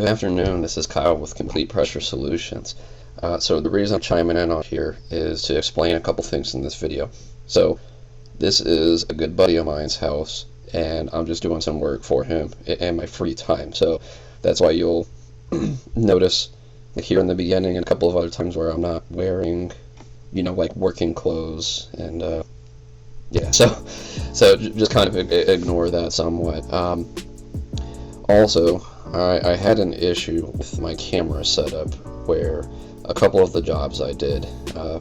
Good afternoon, this is Kyle with Complete Pressure Solutions. So the reason I'm chiming in on here is to explain a couple things in this video. So this is a good buddy of mine's house, and I'm just doing some work for him in my free time. So that's why you'll notice here in the beginning and a couple of other times where I'm not wearing, like working clothes, and yeah, so just kind of ignore that somewhat. Also, I had an issue with my camera setup where a couple of the jobs I did,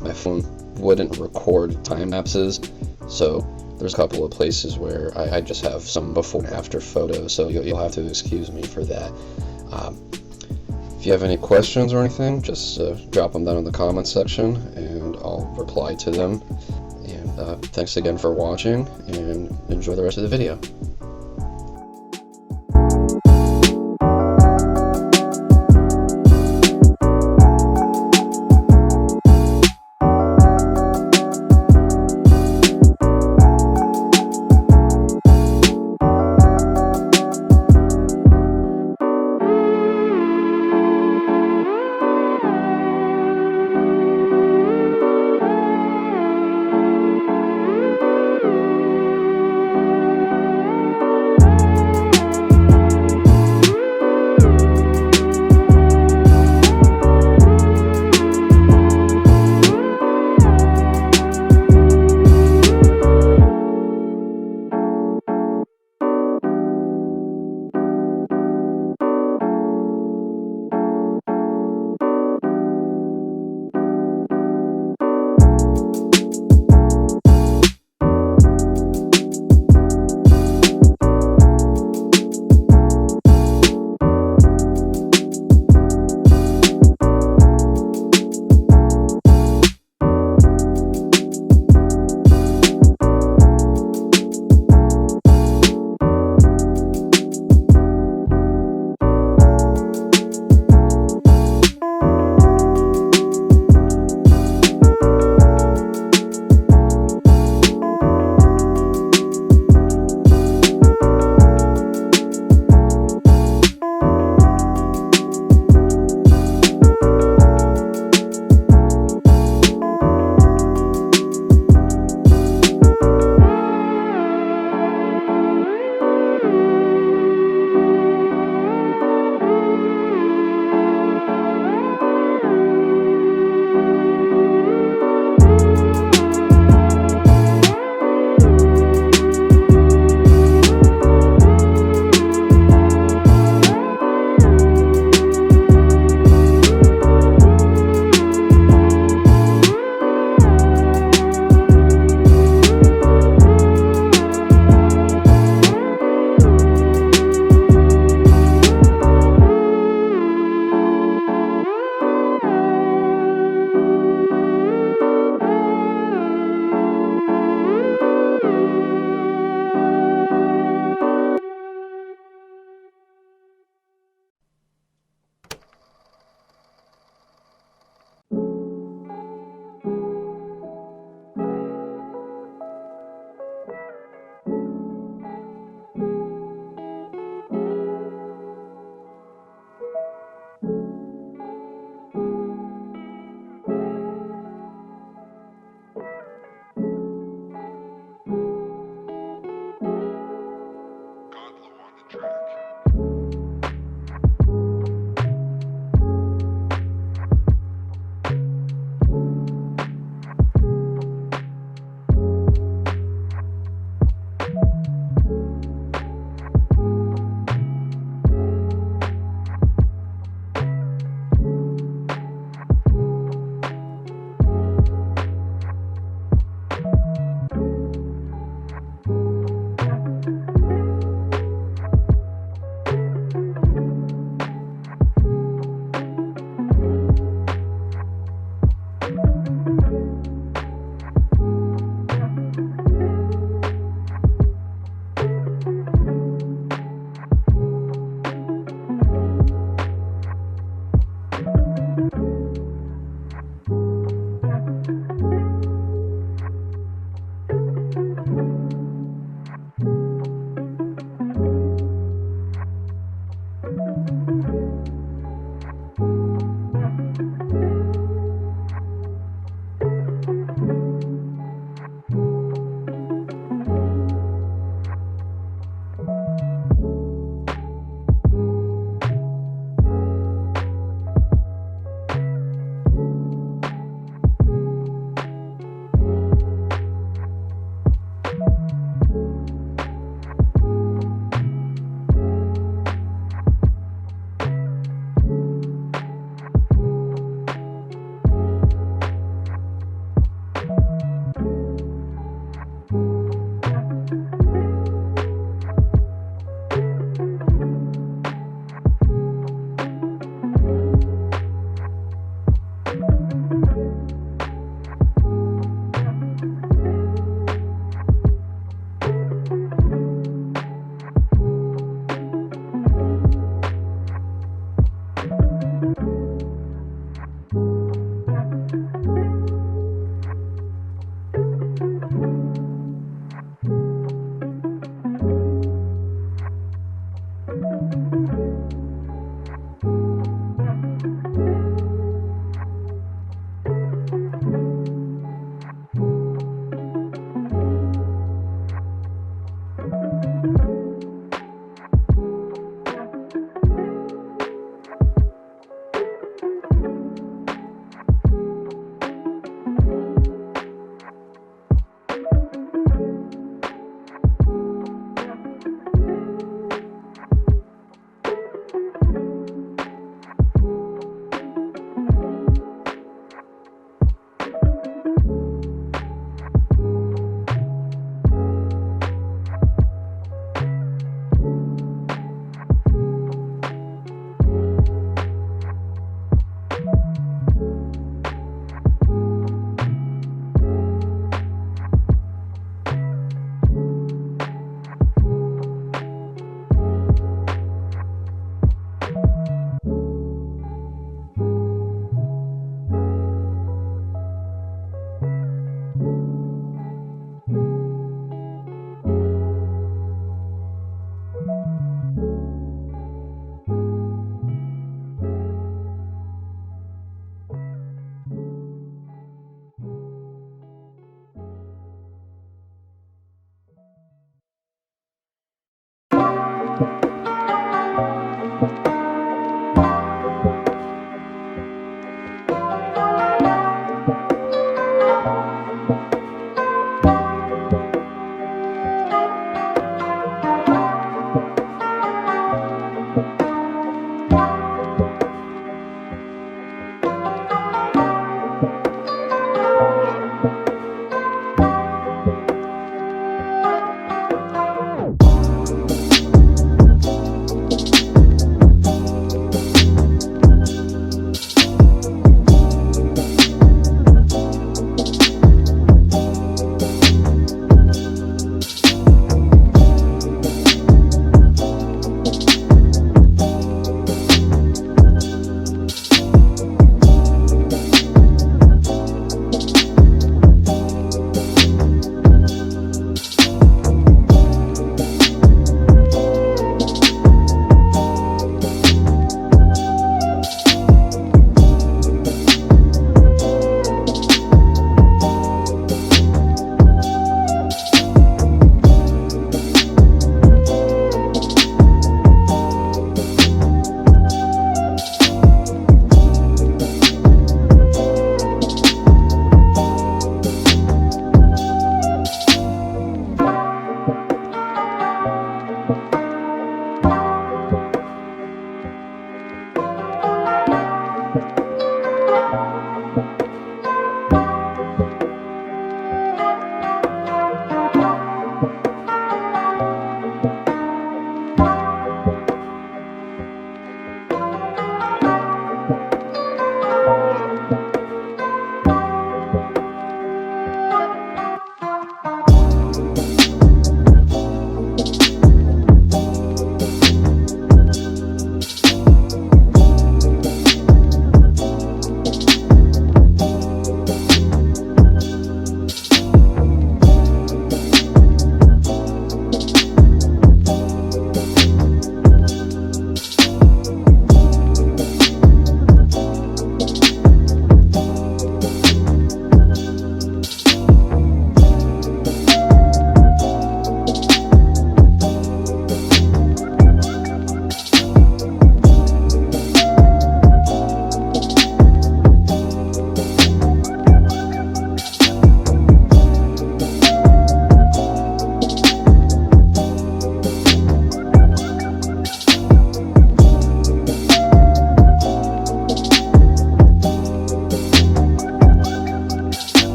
my phone wouldn't record time lapses, so there's a couple of places where I just have some before and after photos, so you'll have to excuse me for that. If you have any questions or anything, just drop them down in the comments section and I'll reply to them. And thanks again for watching, and enjoy the rest of the video.